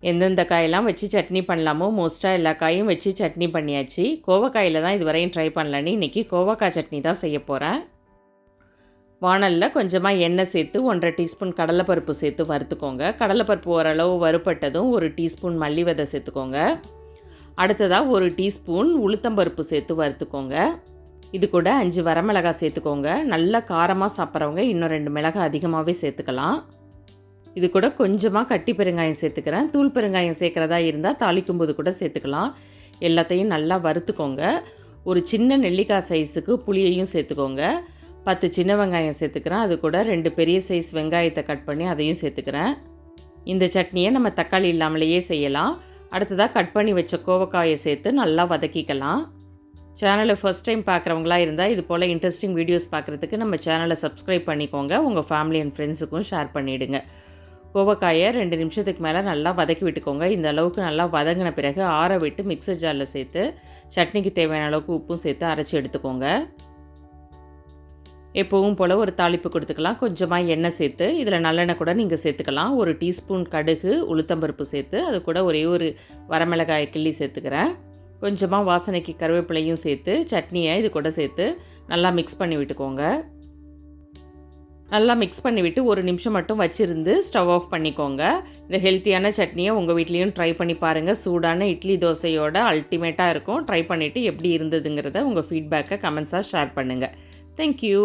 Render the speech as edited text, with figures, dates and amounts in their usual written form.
எந்தெந்த காயெல்லாம் வச்சு சட்னி பண்ணலாமோ மோஸ்ட்டாக எல்லா காயும் வச்சு சட்னி பண்ணியாச்சு. கோவக்காயில் தான் இதுவரையும் ட்ரை பண்ணலன்னு இன்றைக்கி கோவக்காய் சட்னி தான் செய்ய போகிறேன். வாணலில் கொஞ்சமாக எண்ணெய் சேர்த்து 1.5 டீஸ்பூன் கடலைப்பருப்பு சேர்த்து வறுத்துக்கோங்க. கடலைப்பருப்பு ஓரளவு வறுப்பட்டதும் 1 டீஸ்பூன் மல்லி விதை சேர்த்துக்கோங்க. அடுத்ததாக 1 டீஸ்பூன் உளுத்தம்பருப்பு சேர்த்து வறுத்துக்கோங்க. இது கூட 5 வரமிளகாய் சேர்த்துக்கோங்க. நல்லா காரமாக சாப்பிட்றவங்க இன்னும் 2 மிளகாய் அதிகமாகவே சேர்த்துக்கலாம். இது கூட கொஞ்சமாக கட்டி பெருங்காயம் சேர்த்துக்கிறேன். தூள் பெருங்காயம் சேர்க்குறதா இருந்தால் தாளிக்கும் போது கூட சேர்த்துக்கலாம். எல்லாத்தையும் நல்லா வறுத்துக்கோங்க. ஒரு சின்ன நெல்லிக்காய் சைஸுக்கு புளியையும் சேர்த்துக்கோங்க. 10 சின்ன வெங்காயம் சேர்த்துக்கிறேன். அது கூட 2 பெரிய சைஸ் வெங்காயத்தை கட் பண்ணி அதையும் சேர்த்துக்கிறேன். இந்த சட்னியை நம்ம தக்காளி இல்லாமலேயே செய்யலாம். அடுத்ததாக கட் பண்ணி வச்ச கோவக்காயை சேர்த்து நல்லா வதக்கிக்கலாம். சேனலை ஃபஸ்ட் டைம் பார்க்குறவங்களா இருந்தால் இது போல் இன்ட்ரெஸ்டிங் வீடியோஸ் பார்க்குறதுக்கு நம்ம சேனலை சப்ஸ்கிரைப் பண்ணிக்கோங்க. உங்கள் ஃபேமிலி அண்ட் ஃப்ரெண்ட்ஸுக்கும் ஷேர் பண்ணிவிடுங்க. கோவக்காயை 2 நிமிஷத்துக்கு மேலே நல்லா வதக்கி விட்டுக்கோங்க. இந்த அளவுக்கு நல்லா வதங்கின பிறகு ஆற விட்டு மிக்சர் ஜாரில் சேர்த்து சட்னிக்கு தேவையான அளவுக்கு உப்பும் சேர்த்து அரைச்சி எடுத்துக்கோங்க. எப்பவும் போல் ஒரு தாளிப்பு கொடுத்துக்கலாம். கொஞ்சமாக எண்ணெய் சேர்த்து இதில் நல்லெண்ணெய் கூட நீங்கள் சேர்த்துக்கலாம். 1 டீஸ்பூன் கடுகு உளுத்தம்பருப்பு சேர்த்து அது கூட ஒரே ஒரு வரமிளகாய் கிள்ளி சேர்த்துக்கிறேன். கொஞ்சமாக வாசனைக்கு கருவேப்பிலையும் சேர்த்து சட்னியை இது கூட சேர்த்து நல்லா மிக்ஸ் பண்ணி விட்டுக்கோங்க. நல்லா மிக்ஸ் பண்ணிவிட்டு 1 நிமிஷம் மட்டும் வச்சுருந்து ஸ்டவ் ஆஃப் பண்ணிக்கோங்க. இந்த ஹெல்த்தியான சட்னியை உங்கள் வீட்லேயும் ட்ரை பண்ணி பாருங்கள். சூடான இட்லி தோசையோட அல்டிமேட்டாக இருக்கும். ட்ரை பண்ணிவிட்டு எப்படி இருந்ததுங்கிறத உங்கள் ஃபீட்பேக்கை கமெண்ட்ஸாக ஷேர் பண்ணுங்கள். தேங்க்யூ.